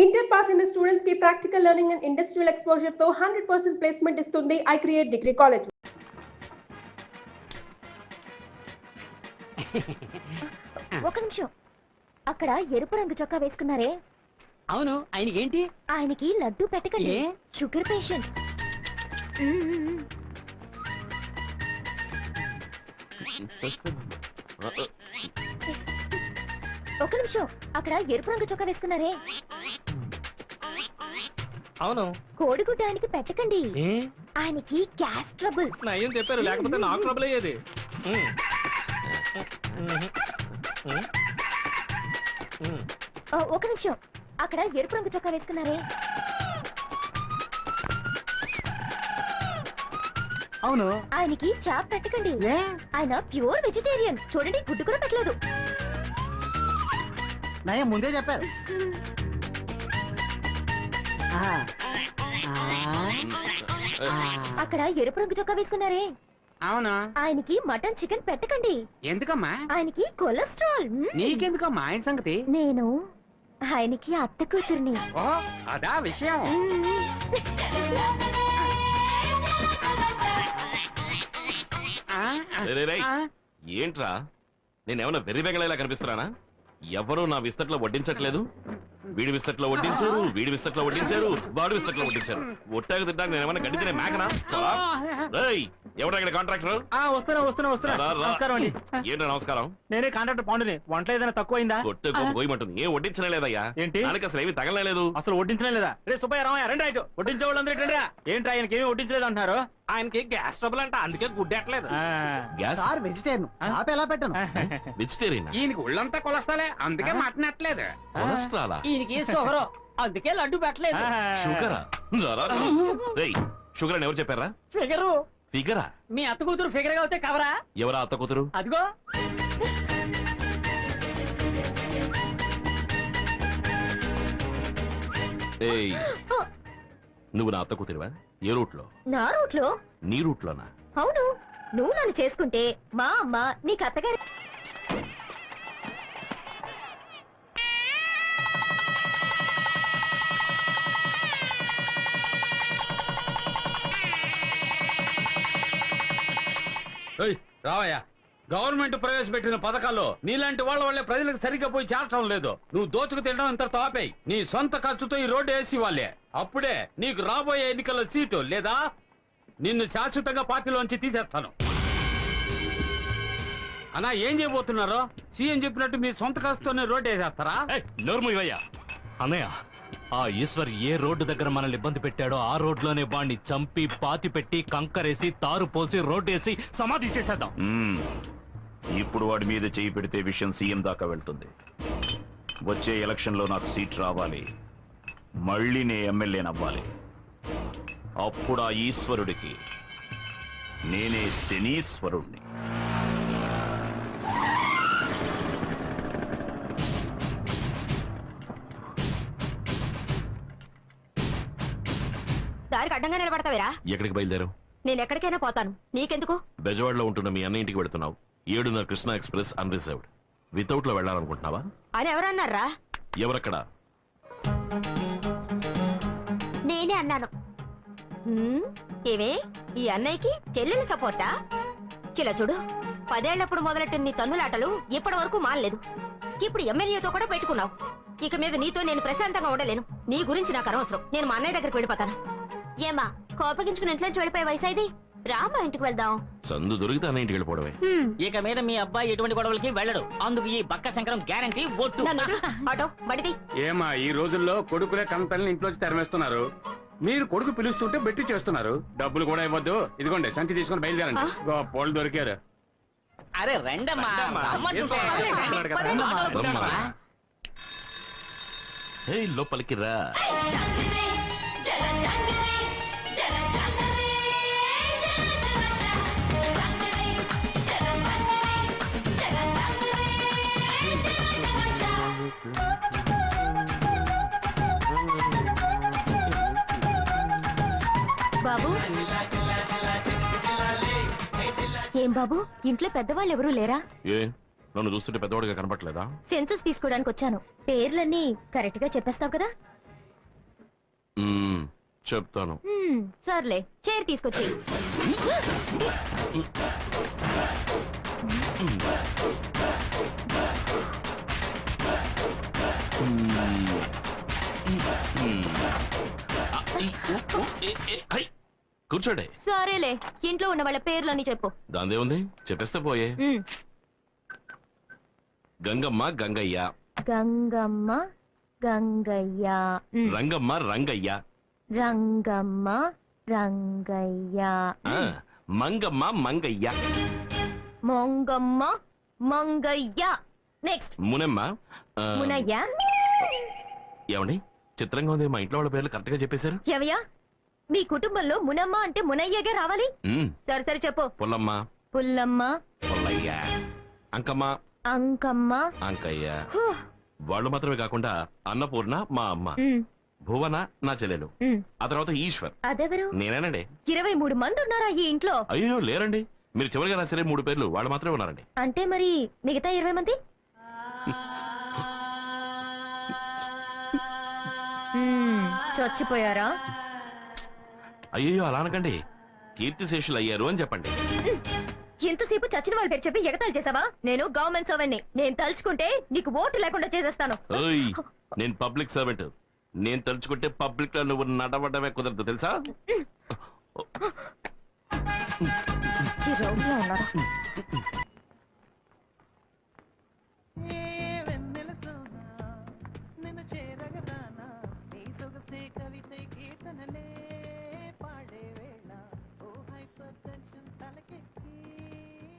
Inter pass అయిన students కి practical learning and industrial exposure తో 100% ప్లేస్మెంట్ ఇస్తుంది ఐ క్రియేట్ డిగ్రీ కాలేజ్. ఒక నిమిషం, అక్కడ ఎరుపు రంగు చొక్కా వేసుకున్నారే, అవును, ఆయనకి ఏంటి? ఆయనకి లడ్డు పెట్టకండి, షుగర్ పేషెంట్. ఒక నిమిషం, అక్కడ ఎరుపు రంగు చొక్కా వేసుకున్నారే, అవును, కోడిగుడ్డ ఆయనకి పెట్టకండి, ఆయనకి గ్యాస్ ట్రబుల్. ఏం చెప్పారు, లేకపోతే నాకు ట్రబుల్ అయ్యేది. ఒక నిమిషం, అక్కడ ఎరుపు రంగు చొక్కా వేసుకున్నారే, అవును, ఆయనకి చాప్ పెట్టకండి, ఆయన ప్యూర్ వెజిటేరియన్. చూడండి, గుడ్డు కూడా పెట్టలేదు. నయం ముందే చెప్పారు. అక్కడ ఎరుపు రంగు చొక్కా వేసుకున్నారే, అవునా, ఆయనకి మటన్ చికెన్ పెట్టకండి, ఎందుకమ్మా? ఆయనకి కొలెస్ట్రాల్. నీకెందుకమ్మా ఆయన సంగతి? నేను ఆయనకి అత్త కూతుర్ని. ఓ, అదా విషయం. ఏంట్రా, నేనేమన్నా వెర్రి బెంగళలా కనిపిస్తున్నానా? ఎవరు నా విస్తట్లో వడ్డించట్లేదు. వీడి విస్తట్లో వడ్డించారు, వీడి విస్తట్లో వడ్డించారు, వాడి విస్తట్లో వడ్డించారు. ఒట్టాకు తింటాక నేను ఏమన్నా గడిచిన మేకనా? ఎవరు ఇక్కడ కాంట్రాక్టర్? నమస్కారం అండి. ఏంటో నమస్కారం. నేనే కాంట్రాక్టర్ పాండుని. వంట ఏదైనా తక్కువైందా? పోయమంటుంది. ఏం వడ్డించనే లేదయ్యా. ఏంటి? దానికి అసలు ఏమి తగలలేదు. అసలు వడ్డించనే లేదా? రే సుబ్బయ్య, రామయ్య, రండి. అయితే వడ్డించే వాళ్ళందరూ ఏంటి? ఆయనకి ఏమి వడ్డించలేదు అంటున్నారు? ఆయనకి గ్యాస్ ట్రబుల్ అంట, అందుకే గుడ్డెట్లేదు. గ్యాస్ వెజిటేరియన్ చాప ఎలా పెట్టను? వెజిటేరియన్. ఈయనకి ఒళ్ళంతా కొలస్తాలే, అందుకే మటన్ ఎట్లేదు. కొలెస్ట్రాలా? ఈయనకి షుగర్, అందుకే లడ్డు పెట్టలేదు. షుగరా? షుగర్ అని ఎవరు చెప్పారా? ఫిగరు. ఫిగరా? మీ అత్త కూతురు ఫిగర్ గా అవుతే కవరా? ఎవరా అత్త కూతురు? అదిగో. నువ్వు నా అత్త కూతురువా? ఏ రూట్ లో? నా రూట్ లో. నీ రూట్ లోనా? అవును, నువ్వు నన్ను చేసుకుంటే మా అమ్మ నీకు అత్తగారి. రావయ్యా, గవర్నమెంట్ ప్రవేశపెట్టిన పథకాల్లో నీలాంటి వాళ్ళ వల్లే ప్రజలకు సరిగ్గా పోయి చేరటం లేదు. నువ్వు దోచుకు తినడం ఇంత తాపేయి. నీ సొంత ఖర్చుతో ఈ రోడ్డు వేసి వాళ్ళే. అప్పుడే నీకు రాబోయే ఎన్నికల్లో సీటు, లేదా నిన్ను శాశ్వతంగా పార్టీలోంచి తీసేస్తాను. అన్నా, ఏం చేయబోతున్నారో? సీఎం చెప్పినట్టు మీ సొంత ఖర్చుతోనే రోడ్డు వేసేస్తారా? నోర్మయ్యా అన్నయ్య, ఆ ఈశ్వర్ ఏ రోడ్డు దగ్గర మనల్ని ఇబ్బంది పెట్టాడో ఆ రోడ్లోనే వాణ్ణి చంపి పాతి పెట్టి కంకరేసి తారు పోసి రోడ్డు వేసి సమాధి చేసేద్దాం. ఇప్పుడు వాడి మీద చేయి పెడితే విషయం సీఎం దాకా వెళ్తుంది. వచ్చే ఎలక్షన్ లో నాకు సీట్ రావాలి, మళ్ళీ నే ఎమ్మెల్యేనవ్వాలి. అప్పుడు ఆ ఈశ్వరుడికి నేనే శనీశ్వరుణ్ణి. దారికి అడ్డంగా నిలబడతావేరా? ఎక్కడికి బయలుదేరావు? నేను ఎక్కడికైనా పోతాను, నీకెందుకు? బెజవాడలో ఉంటున్న మీ అన్న ఇంటికి వెళ్తున్నావు. 7:30 కృష్ణ ఎక్స్ప్రెస్ అన్రిజర్వ్డ్. వితౌట్ లో వెళ్ళాలనుకుంటున్నావా? అని ఎవరన్నారా? ఎవరక్కడ? నేనే అన్నాను. ఏవే, ఈ అన్నయ్యకి చెల్లెలు సపోర్టా? చిలా చూడు, 10 ఏళ్లప్పుడు మొదలెట్టిన నీ తన్నులాటలు ఇప్పటి వరకు మానలేదు. ఇప్పుడు ఎమ్మెల్యేతో కూడా పెట్టుకున్నావు. ఇక మీద నీతో నేను ప్రశాంతంగా ఉండలేను. నీ గురించి నాకు అనవసరం. నేను మా అన్నయ్య దగ్గరికి వెళ్ళిపోతాను. ఏమా, కోపగించుకుని ఇంట్లోంచి వెళ్ళిపోయే వయసు ఇది? రామా, ఇంటికి వెళ్దాం. సందు దొరికితే అన్న ఇంటికి వెళ్ళిపోవడమే. ఇక మీద మీ అబ్బాయి ఎటువంటి గొడవలకి వెళ్ళడు. అందుకు ఈ బక్క శంకరం గ్యారంటీ. ఒట్టు. ఆటో బడిది. ఏమా, ఈ రోజుల్లో కొడుకులే కంపెనీని ఇంట్లోంచి తరిమేస్తున్నారు. మీరు కొడుకు పిలుస్తుంటే బెట్టి చేస్తున్నారు. డబ్బులు కూడా ఇవ్వద్దు. ఇదిగోండి, సంచి తీసుకుని బయలుదేరండి. గొప్పోళ్ళు దొరికారు. అరే రండమ్మా. లోపలికి రా. బాబు, ఏం బాబు, ఇంట్లో పెద్దవాళ్ళు ఎవరూ లేరా? ఏ, నన్ను చూస్తుంటే పెద్దవాడిగా కనపట్లేదా? సెన్సస్ తీసుకోవడానికి వచ్చాను. పేర్లన్నీ కరెక్ట్ గా చెప్పేస్తావు కదా? చెప్తాను. సర్లే చైర్ తీసుకొచ్చి. కూర్చోండి. సరేలే ఇంట్లో ఉన్న వాళ్ళ పేర్లన్నీ చెప్పు. దాందే ఉంది, చెప్పేస్తే పోయే. గంగమ్మ గంగయ్య, గంగమ్మ గంగయ్య, రంగమ్మ రంగయ్య, రంగమ్మ రంగయ్య, మంగమ్మ మంగయ్య, మొంగమ్మ మంగయ్య. నెక్స్ట్ మునమ్మ. మునయ్య. ఏమండి చిత్రంగా ఉంది, మా ఇంట్లో వాళ్ళ పేర్లు కరెక్ట్ గా చెప్పేశారు. ఎవయ్యా మీ కుటుంబంలో మునమ్మ అంటే మునయ్యగా రావాలి. సరే సరే చెప్పు. పుల్లమ్మ, పుల్లమ్మ, పుల్లయ్య, అంకమ్మ, అంకమ్మ, అంకయ్య. వాళ్ళు మాత్రమే కాకుండా అన్నపూర్ణ మా అమ్మ, భువన నా చెల్లెలు, ఆ తర్వాత ఈశ్వర్. అదెవరు? నేనేనండి. 23 మంది ఉన్నారా ఈ ఇంట్లో? అయ్యో లేరండి, మీరు చివరిగా రాసరే 3 పేర్లు వాళ్ళు మాత్రమే ఉన్నారండి. అంటే మరి మిగతా 20 మంది? చచ్చిపోయారా? అయ్యో అలా అనకండి, కీర్తిశేషులు అయ్యారు అని చెప్పండి. ఇంతసేపు చచ్చిన వాళ్ళ పేరు చెప్పి ఎగతాళి చేసావా? నేను గవర్నమెంట్ సర్వెంట్ని. నేను తలుచుకుంటే నీకు ఓటు లేకుండా చేసేస్తాను. నేను పబ్లిక్ సర్వెంట్. నేను తలుచుకుంటే పబ్లిక్ లో నువ్వు నడవడమే కుదరదు తెలుసా?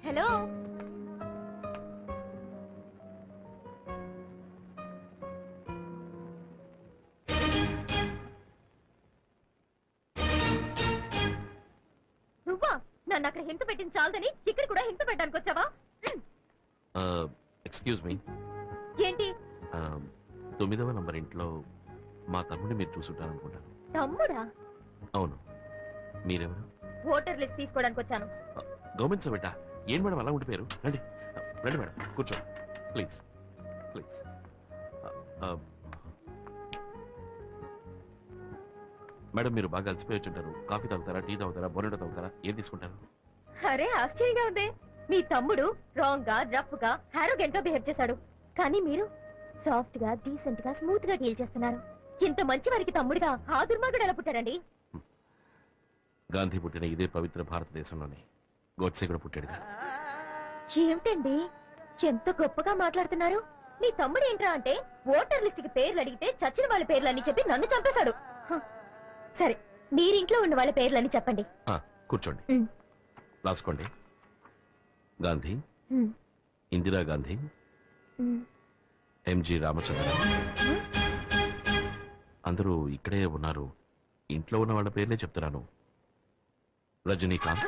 హలో, నువ్వా? నన్ను అక్కడ హింస పెట్టింది చాలదని ఇక్కడ కూడా హింస పెట్టడానికి వచ్చావా? Excuse me. ఏంటి? 9వ నంబర్ ఇంట్లో మా తమ్ముడిని మీరు చూసుంటారనుకుంటాను. తమ్ముడా? అవును. మీరెవరు? ఓటర్ లిస్ట్ తీసుకోవడానికి వచ్చాను. గవర్నమెంట్ సర్వెంటా? ఏం మేడం అలా ఉండిపోయారు? రండి రండి మేడం, కూర్చోండి ప్లీజ్ ప్లీజ్. మేడం మీరు బాగా అలసిపోయి వచ్చుంటారు. కాఫీ తాగుతారా, టీ తాగుతారా, బోనెటో తాగుతారా, ఏం తీసుకుంటారు? అరే ఆశ్చర్యంగా ఉంది. మీ తమ్ముడు రాంగ్ గా, రఫ్ గా, హారోగెంట్ గా బిహేవ్ చేశాడు. కానీ మీరు సాఫ్ట్ గా, డీసెంట్ గా, స్మూత్ గా డీల్ చేస్తున్నారు. ఇంత మంచి వారికి తమ్ముడిగా ఆ దుర్మార్గుడు ఎలా పుట్టాడండి? గాంధీ పుట్టిన ఇదే పవిత్ర భారతదేశంలోనే గోడ్సే కూడా పుట్టాడుగా. ఏమిటండి ఎంత గొప్పగా మాట్లాడుతున్నారు? నీ తమ్ముడు ఏంట్రా అంటే ఓటర్ లిస్ట్ కి పేర్లు అడిగితే చచ్చిన వాళ్ళ పేర్లని చెప్పి నన్ను చంపేశాడు. సరే మీరింట్లో ఉన్న వాళ్ళ పేర్లని చెప్పండి. కూర్చోండి, రాసుకోండి. గాంధీ, ఇందిరా గాంధీ, ఎంజి రామచంద్ర. అందరూ ఇక్కడే ఉన్నారు. ఇంట్లో ఉన్న వాళ్ళ పేర్లే చెప్తున్నాను. రజనీకాంత్.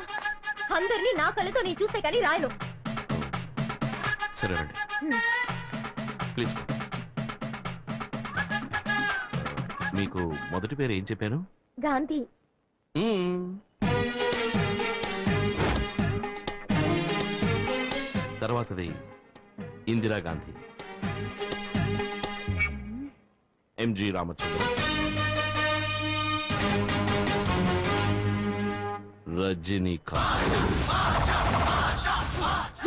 అందరినీ నా కళ్ళతో నీ చూస్తే కానీ రాయను. సరే రండి ప్లీజ్. మీకు మొదటి పేరు ఏం చెప్పాను? గాంధీ. తర్వాతది ఇందిరా గాంధీ, ఎంజి రామచంద్ర, రజనీకాంత్.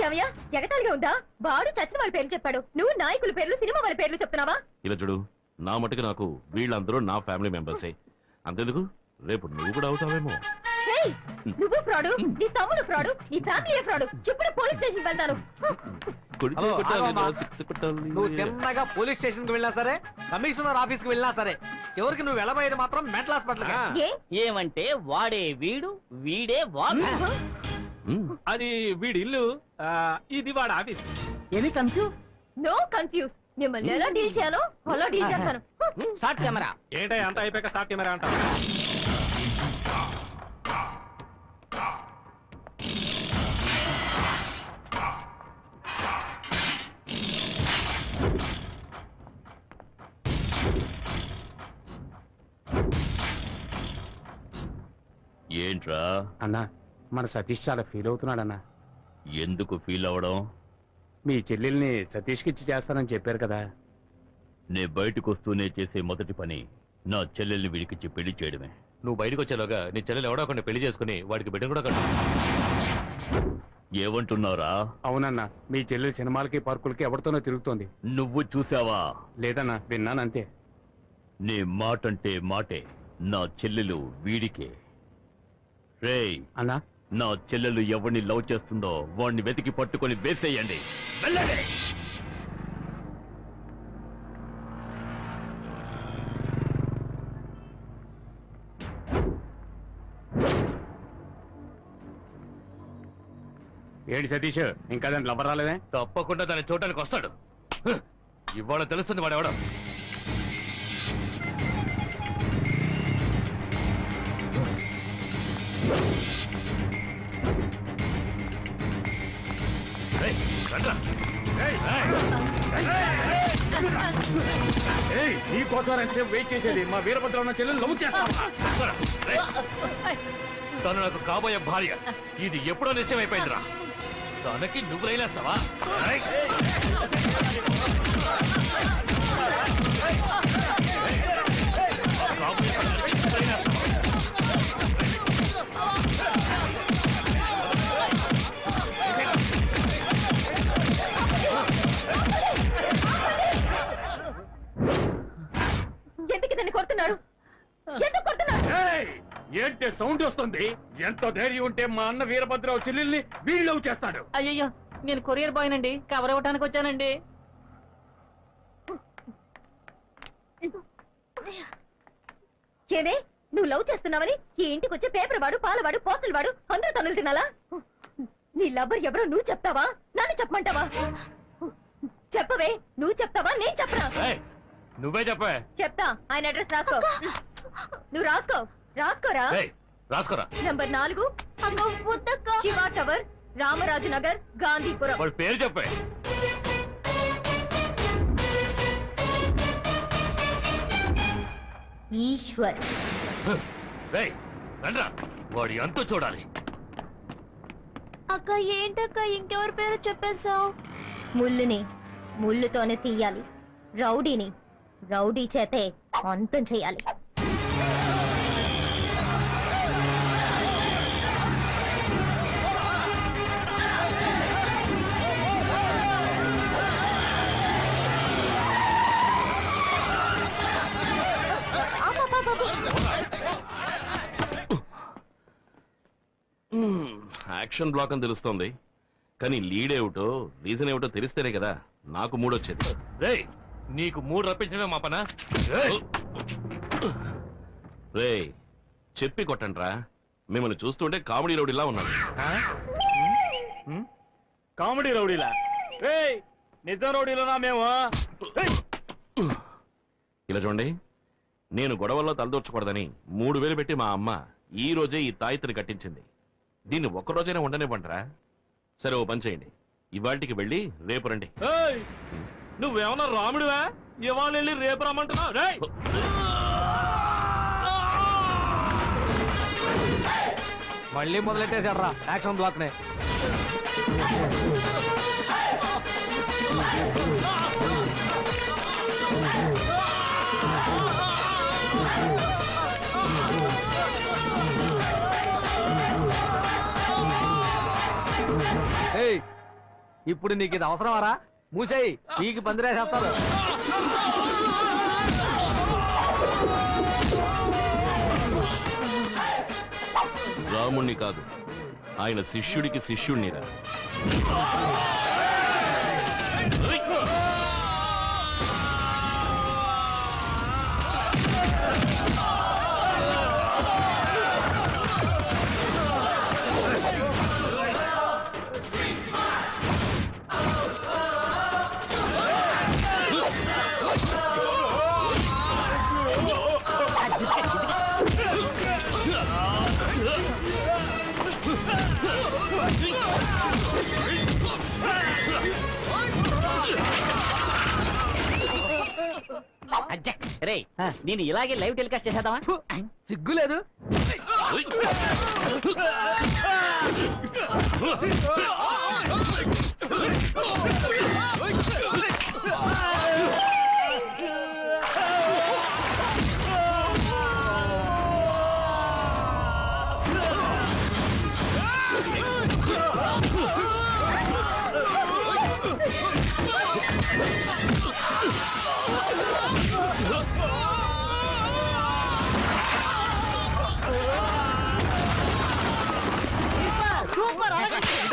ఏమయ్యా ఎగతాళిగా ఉందా? వాడు చచ్చిన వాళ్ళ పేర్లు చెప్పాడు, నువ్వు నాయకుల పేర్లు, సినిమా వాళ్ళ పేర్లు చెప్తున్నావా? ఇలా చూడు, నా మటుకు నాకు వీళ్ళందరూ నా ఫ్యామిలీ మెంబర్సే. అంతెందుకు, రేపు నువ్వు కూడా అవుతావేమో. నువ్వు ఫ్రాడు, నీ తమ్ముడు ఫ్రాడు, నీ ఫ్యామిలీ ఫ్రాడు. చెప్పుడు పోలీస్ స్టేషన్ వెళ్తాను. నువ్వు తిన్నగా పోలీస్ స్టేషన్ కి వెళ్ళినా సరే, కమిషనర్ ఆఫీస్ కి వెళ్ళినా సరే, చివరికి నువ్వు వెళ్ళబోయేది మాత్రం మెంటల్ హాస్పిటల్. ఏమంటే వాడే వీడు, వీడే వాడు. అది వీడి ఇల్లు, ఇది వాడు office. Any confuse? No confuse. మిమ్మల్ని ఎలా డీల్ చేయాలో అలా డీల్ చేస్తాను. Start camera. ఏంటో అంత అయిపోయాక స్టార్ట్ కెమెరా అంటారు. ఏంట్రా అన్నా, మన సతీష్ చాలా ఫీల్ అవుతున్నాడన్నా. ఎందుకు ఫీల్ అవడం? మీ చెల్లెల్ని సతీష్కి ఇచ్చి చేస్తానని చెప్పారు కదా. నే బయటకు వస్తూనే చేసే మొదటి పని నా చెల్లెల్ని వీడికిచ్చి పెళ్లి చేయడమే. నువ్వు బయటకు వచ్చేలోగా నీ చెల్లెలు ఎవడో ఒకరిని పెళ్లి చేసుకుని వాడికి బిడ్డను కూడా కట్టు. ఏమంటున్నారా? అవునన్నా, మీ చెల్లెలు సినిమాలకి పార్కులకి ఎవరితోనో తిరుగుతోంది. నువ్వు చూసావా? లేదన్నా, విన్నానంతే. నీ మాటంటే మాటే. నా చెల్లెలు వీడికే. రేయ్ అన్నా, నా చెల్లెలు ఎవరిని లవ్ చేస్తుందో వాడిని వెతికి పట్టుకొని వేసేయండి. వెళ్ళండి. ఏంటి సతీష్, ఇంకా దాని లవర్ రాలేదే? తప్పకుండా దాన్ని చూడటానికి వస్తాడు. ఇవాళ తెలుస్తుంది వాడెవడో. నీకోసం ఎంతసేపు వెయిట్ చేసేది? మా వీరభద్ర ఉన్న చెల్లెలు లవ్ చేస్తావా? తను నాకు కాబోయే భార్య. ఇది ఎప్పుడో నిశ్చయమైపోయిందిరా. తనకి నువ్వు రైలేస్తావా? ఎందుకు దాన్ని కొడుతున్నారు? ఎందుకు కొడుతున్నారు? ఏంటి సౌండ్ వస్తుంది? ఎంత ధైర్యం ఉంటే మా అన్న వీరభద్రరావు చెల్లెల్ని వీళ్ళు లవ్ చేస్తాడు? అయ్యయ్యో, నేను కొరియర్ బాయ్ నండి, కవర్ ఇవ్వడానికి వచ్చానండి. ఏమే, నువ్వు లవ్ చేస్తున్నావని ఈ ఇంటికి వచ్చే పేపర్ వాడు, పాలవాడు, పోస్టులు వాడు అందరూ తనులు తినాలా? నీ లవ్వర్ ఎవరో నువ్వు చెప్తావా? నన్ను చెప్పమంటావా? చెప్పవే, నువ్వు చెప్తావా నేను చెప్పరా? నువ్వే చెప్పే. చెప్తా. ఆయన అడ్రస్ రాసుకో. నువ్వు రాసుకోరా. రాసుకోరా. Number 4 Shiva tower, Ramaraju Nagar, Gandhipuram. వాడి పేరు చెప్పే. ఈశ్వర్. రండ్రా, వాడి అంతు చూడాలి. అక్క ఏంటక్క ఇంకెవరి పేరు చెప్పేశావు? ముళ్ళుని ముళ్ళుతోనే తీయాలి, రౌడీని రౌడీ చేతే అంతం చేయాలి. యాక్షన్ బ్లాక్ అని తెలుస్తోంది, కానీ లీడ్ ఏమిటో రీజన్ ఏమిటో తెలిస్తేనే కదా నాకు మూడొచ్చేది. రేయ్, నీకు మూడు రప్పించడమే మా పనా? రే చెప్పి కొట్టండ్రా, మిమ్మల్ని చూస్తుంటే కామెడీ రౌడీలా ఉన్నాను. కామెడీ రౌడీలా? ఏయ్, నిజం రౌడీలోనా మేము? ఇలా చూడండి, నేను గొడవల్లో తలదూర్చకూడదని 3000 పెట్టి మా అమ్మ ఈ రోజే ఈ తాయిత్రి కట్టించింది. దీన్ని ఒక్కరోజైనా ఉండనివ్వండిరా. సరే, ఓ పని చేయండి, ఇవాళకి వెళ్ళి రేపు రండి. నువ్వేమన్నా రాముడివా? ఇవాళ వెళ్ళి రేపు రమ్మంటున్నావు? మళ్ళీ మొదలెట్టేశాడ్రా యాక్షన్ బ్లాక్ నే. ఇప్పుడు నీకు ఇది అవసరమారా? మూసేయి, పీకి పందిరేసేస్తారు. రాముణ్ణి కాదు, ఆయన శిష్యుడికి శిష్యుణ్ణిరా. రే, నేను ఇలాగే లైవ్ టెలికాస్ట్ చేసేద్దామా? సిగ్గులేదు.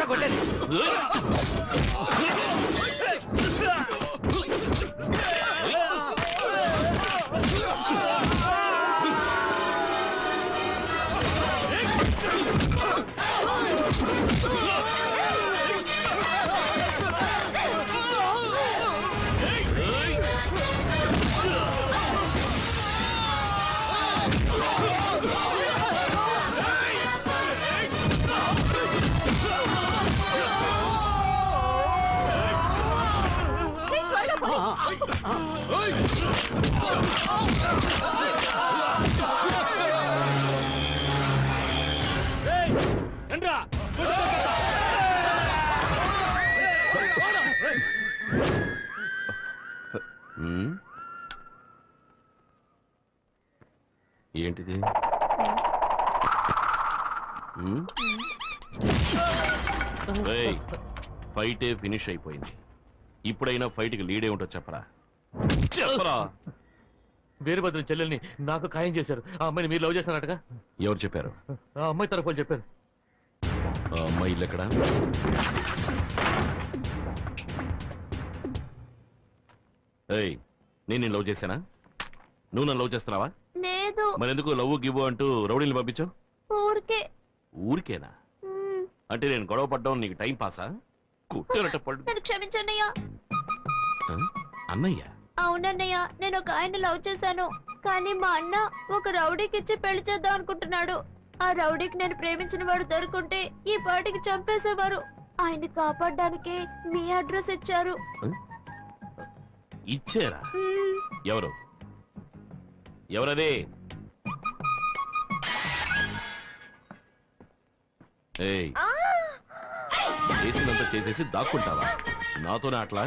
కొట్టేది. ఏంటిది? ఫైటే ఫినిష్ అయిపోయింది. ఇప్పుడైనా ఫైట్ కి లీడ్ ఏమిటో చెప్పరా. చెప్పరా. వీరభద్రం చెల్లెల్ని నాకు ఖాయం చేశారు. ఆ అమ్మాయిని మీరు లవ్ చేస్తున్నారటగా. ఎవరు చెప్పారు? ఆ అమ్మాయి తరఫు వాళ్ళు చెప్పారు. ఆ అమ్మాయి ఇల్లు ఎక్కడా? ఏయ్, నేను నేను లవ్ చేశానా? నువ్వు నన్ను లవ్ చేస్తున్నావా? లేదు. మరెందుకు లవ్ గివ్ అంటూ రౌడీని పంపించావు? ఊరికే. ఊరికేనా? అంటే నేను గొడవ పడ్డం నీకు టైం పాసా? కుట్టినట్టు పడు. నన్ను క్షమించన్నయ్య. అన్నయ్య? అవునన్నయ్య, నేను ఒక ఆయన లవ్ చేశాను. కానీ మా అన్న ఒక రౌడీకి ఇచ్చి పెళ్లి చేద్దాం అనుకుంటున్నాడు. ఆ రౌడీకి నేను ప్రేమించిన వాడు దొరుకుంటే ఈ పాటికి చంపేసేవారు. ఆయన్ని కాపాడడానికి మీ అడ్రస్ ఇచ్చారు. ఇచ్చారా? ఎవరు? ఎవరదే? ఏయ్, చేసినంత చేసేసి దాక్కుంటావా? నాతోనే అట్లా?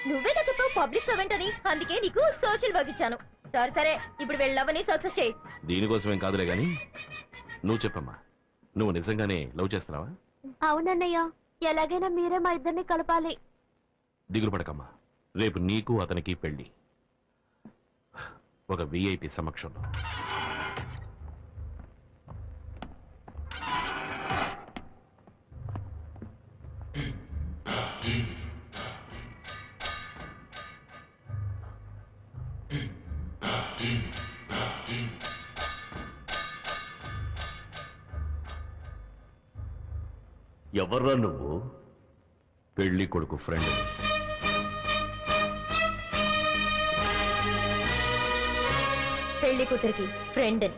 నువ్వేగా చెప్పావు పబ్లిక్ సర్వెంట్ అని, అందుకే నీకు సోషల్ వర్క్ ఇచ్చాను. సరే సరే, ఇప్పుడు వెళ్ళవని సక్సెస్ చేయి. దీనికోసమేం కాదులే గాని నువ్వు చెప్పమ్మా, నువ్వు నిజంగానే లవ్ చేస్తున్నావా? అవునన్నయ్య, ఎలాగైనా మీరే మా ఇద్దరిని కలపాలి. దిగులు పడకమ్మా, రేపు నీకు అతనికి పెళ్లి. ఒక విఐపి సమక్షంలో. ఎవర్రా నువ్వు? పెళ్లి కొడుకు ఫ్రెండ్. పెళ్లి కూతురికి ఫ్రెండ్ అని.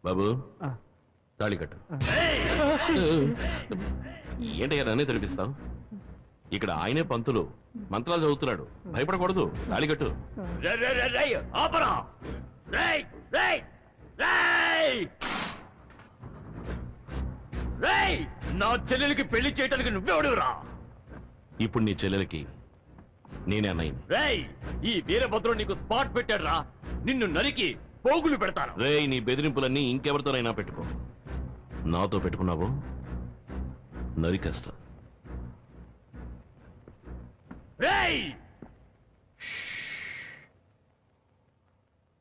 బాబు, తాళి కట్టు. ఏంటయ్యా నన్నే తెరిపిస్తావు? ఇక్కడ ఆయనే పంతులు, మంత్రాలు చదువుతున్నాడు. భయపడకూడదు. తాళి కట్టు. నా చెల్లెలికి పెళ్లి చేయడానికి నువ్వెవడురా? ఇప్పుడు నీ చెల్లెలకి నేనే అన్నయ్యని. రేయ్, ఈ వీరభద్రుడు నీకు స్పాట్ పెట్టాడు రా. నిన్ను నరికి పోగులు పెడతాను. రేయ్, నీ బెదిరింపులన్నీ ఇంకెవరితోనైనా పెట్టుకో. నాతో పెట్టుకున్నావు నరికేస్తా. రేయ్,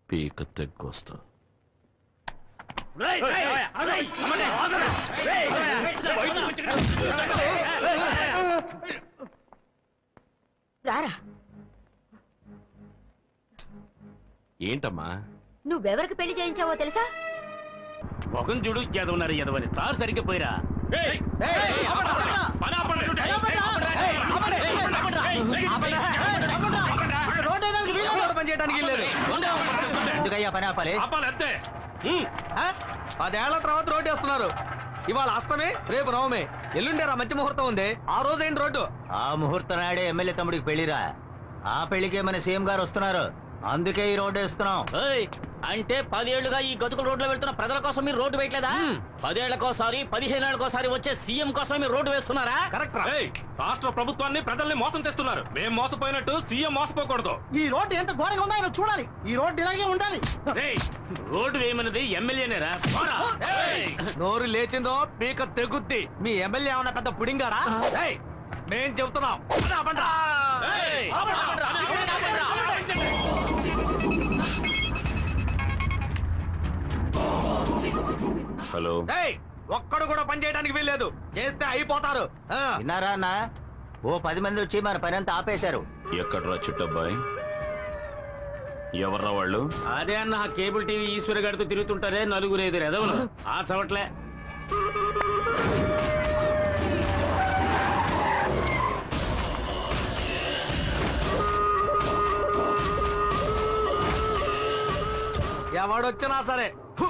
పీక తెగ్గొస్తా. రారా. ఏంటమ్మా? నువ్వెవరికి పెళ్లి చేయించావో తెలుసా? మొగం చూడు, ఎదవన్నారు ఎదవని తారు సరిగ్గా పోయిరా. ఎందుకయ్యా పని ఆపాలి? అంతే. 10 ఏళ్ల తర్వాత రోడ్డు వేస్తున్నారు. ఇవాళ అష్టమి, రేపు నవమి, ఎల్లుండేరా మంచి ముహూర్తం ఉంది. ఆ రోజు ఏంటి రోడ్డు? ఆ ముహూర్తం నాడే ఎమ్మెల్యే తమ్ముడికి పెళ్లిరా. ఆ పెళ్లికే మన సీఎం గారు వస్తున్నారు. అందుకే ఈ రోడ్డు వేస్తున్నాం. అంటే 10 ఏళ్లుగా ఈ గతుకుల రోడ్లో వెళ్తున్న ప్రజల కోసం మీరు రోడ్డు వేయట్లేదా? 10 ఏళ్లకోసారి 15 ఏళ్లకోసారి వచ్చే సీఎం కోసం మీరు రోడ్డు వేస్తున్నారా? కరెక్ట్. రాష్ట్ర ప్రభుత్వాన్ని ప్రజల్ని మోసం చేస్తున్నారు. మేము మోసపోయినట్టు సీఎం మోసపోకూడదు. ఈ రోడ్డు ఎంత ఘోరంగా ఉందో ఆయన చూడాలి. ఈ రోడ్డు ఇలాగే ఉండాలి. రోడ్డు వేయమన్నది ఎమ్మెల్యేనేరా? నోరు లేచిందో పీక తెగుద్ది. మీ ఎమ్మెల్యే ఏమన్నా పెద్ద పుడింగాడా? మేం చెబుతున్నాం. హలో. ఏయ్, ఒక్కడు కూడా పని చేయడానికి వీల్లేదు. చేస్తే అయిపోతారు. విన్నారా అన్న? ఓ 10 మంది వచ్చి మన పని అంతా ఆపేశారు. ఎక్కడ్రా చుట్టబ్బాయి? ఎవర్రా వాళ్ళు? అదే అన్న కేబుల్ టీవీ ఈశ్వర్ గారితో తిరుగుతుంటారే నలుగురు ఎదురు ఎదవలు ఆ చవట్లే. ఎవడొచ్చినా సరే హు.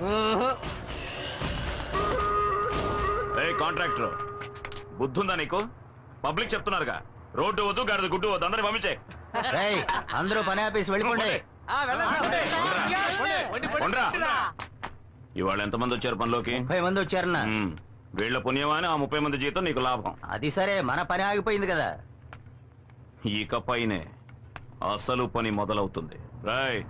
ఊహు. కాంట్రాక్టర్ బుద్ధుందా నీకు? పబ్లిక్ చెప్తున్నారుగా, రోడ్డు వద్దు గాడిద గుడ్డు వద్దు, అందరిని పంపించే. రేయ్, అందరూ పని ఆపేసి వెళ్ళిపోండి. ఆ, వెళ్ళండి, పోండి. కొండ్రా. ఇవాళ ఎంతమంది వచ్చారు పనిలోకి? 30 మంది వచ్చారన్న. వీళ్ళ పుణ్యమాని ఆ 30 మంది జీతం నీకు లాభం. అది సరే, మన పని ఆగిపోయింది కదా. ఇకపైనే అసలు పని మొదలవుతుంది. రాయ్.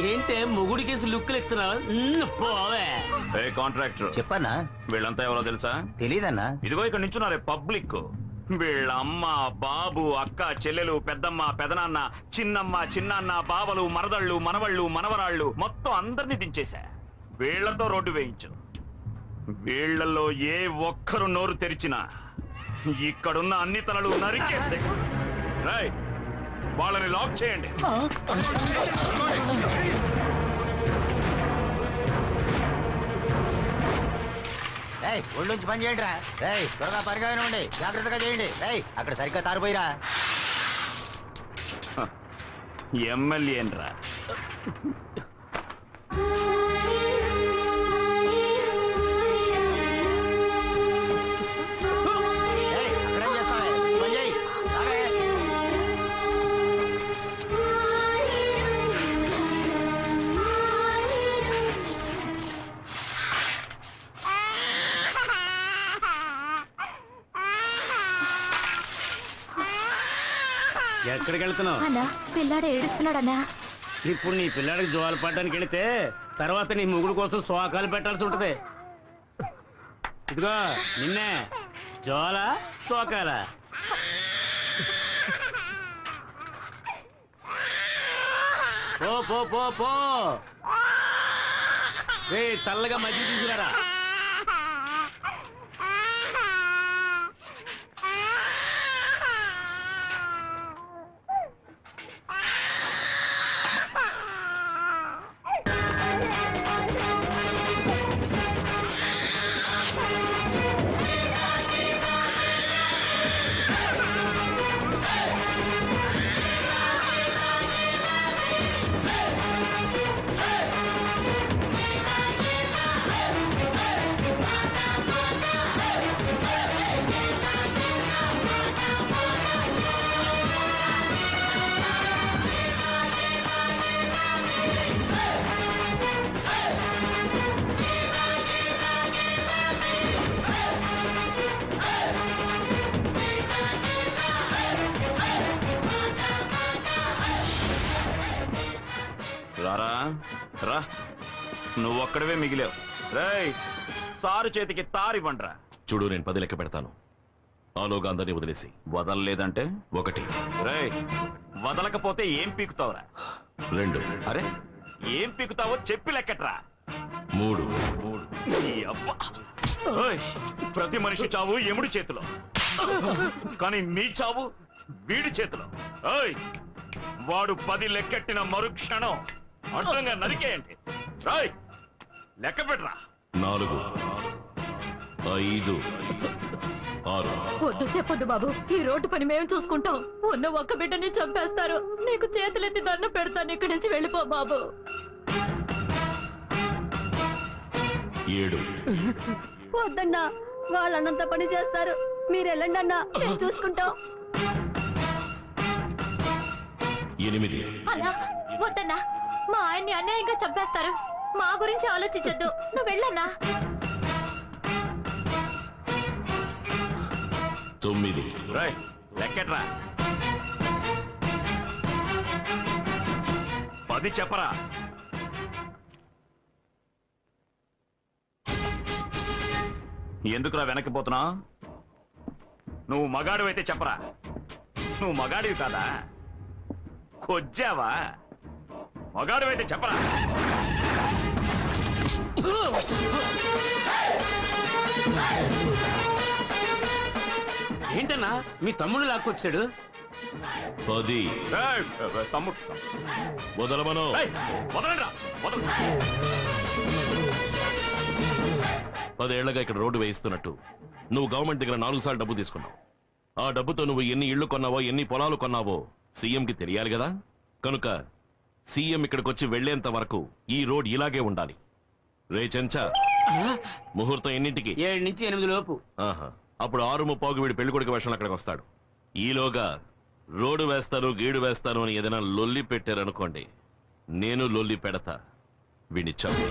ఏంటే మొగుడి కేసు లుక్కులు ఎత్తున్నావు? పోవే. కాంట్రాక్టర్ చెప్పన్నా? వీళ్ళంతా ఎవరో తెలుసా? తెలీదన్నా. ఇదిగో ఇక్కడ నించున్నారే పబ్లిక్. వీళ్ళ అమ్మ, బాబు, అక్క, చెల్లెలు, పెద్దమ్మ, పెదనాన్న, చిన్నమ్మ, చిన్నాన్న, బావలు, మరదళ్ళు, మనవళ్ళు, మనవరాళ్ళు మొత్తం అందరినీ దించేశా. వీళ్లతో రోడ్డు వేయించు. వీళ్లలో ఏ ఒక్కరు నోరు తెరిచినా ఇక్కడున్న అన్ని తలలు నరికేస్తే రాయ్, వాళ్ళని లాక్ చేయండి. ఒళ్ళుంచి పని చేయండి రా. త్వరగా పరిగానే జాగ్రత్తగా చేయండి. అక్కడ సరిగ్గా తారిపోయిరా. ఎమ్మెల్యేన్రా. అక్కడేం చేస్తావే? పని చేయి. ఎక్కడికి వెళ్తున్నావు? అన్నా, పిల్లాడు ఏడుస్తున్నాడన్నా. ఇప్పుడు నీ పిల్లాడికి జోలు పడడానికి వెళితే తర్వాత నీ ముగుడు కోసం శోకాలు పెట్టాల్సి ఉంటది. ఇదిగో నిన్నే జోల శోకాల. పో పో పో పో. చల్లగా మజ్జిగ తీసుకురారా. రారా రా, నువ్వొక్కడవే మిగిలావు. రేయ్, సారు చేతికి తారివ్వండ్రా. చూడు, నేను 10 లెక్క పెడతాను. ఆలోగా అందరినీ వదిలేసి. వదలలేదంటే 1. రేయ్, వదలకపోతే ఏం పీకుతావురా? 2. అరే, ఏం పీకుతావో చెప్పి లెక్కట్రా. 3. ఈ అబ్బా. ఓయ్, ప్రతి మనిషి చావు ఎముడి చేతిలో, కానీ మీ చావు వీడి చేతిలో. ఓయ్, వాడు 10 లెక్కెట్టిన మరుక్షణం అడ్డంగా నరికేయండి. రాయ్, లెక్క పెట్టరా. 4, 5, 6. వద్దు, చెప్పొద్దు బాబు. ఈ రోడ్డు పని మేము చూసుకుంటాం. ఉన్న ఒక్క బిడ్డని చంపేస్తారు. నీకు చేతులెత్తి దండం పెడతాను. ఇక్కడి నుంచి వెళ్ళిపో బాబు. 7. వద్దన్నా, వాళ్ళన్నంత పని చేస్తారు. మీరు వెళ్ళండి అన్నా, మేము చూసుకుంటాం. 8. అన్నా, వద్దన్నా, మా ఆయన్ని అన్యాయంగా చంపేస్తారు. మా గురించి ఆలోచించొద్దు. నువ్వు వెళ్ళన్నా. 9. రాయ్, లెక్కట్రా. అది చెప్పరా. ఎందుకురా వెనక్కిపోతున్నా? నువ్వు మగాడివైతే చెప్పరా. నువ్వు మగాడివి కాదా? కొజ్జావా? మగాడివైతే చెప్పరా. ఏంటన్నా మీ తమ్ముడు లాక్కొచ్చాడు? 10 ఏయ్, తమ్ముడు వదలమను. వదలండ్రా, వదలండి. 10 ఏళ్లగా ఇక్కడ రోడ్డు వేయిస్తున్నట్టు నువ్వు గవర్నమెంట్ దగ్గర 4 సార్లు డబ్బు తీసుకున్నావు. ఆ డబ్బుతో నువ్వు ఎన్ని ఇళ్లు కొన్నావో, ఎన్ని పొలాలు కొన్నావో సీఎంకి తెలియాలి కదా. కనుక సీఎం ఇక్కడికి వచ్చి వెళ్లేంత వరకు ఈ రోడ్ ఇలాగే ఉండాలి. రే చెంచా, ముహూర్తం ఎన్నింటికి? 7 నుంచి 8 లోపు. ఆహా, అప్పుడు 6:30 వీడి పెళ్లి కొడుకు వేషంలో అక్కడికి వస్తాడు. ఈలోగా రోడ్డు వేస్తాను, గీడు వేస్తాను అని ఏదైనా లొల్లి పెట్టారనుకోండి, నేను లొల్లి పెడతా. వీడిని చంపి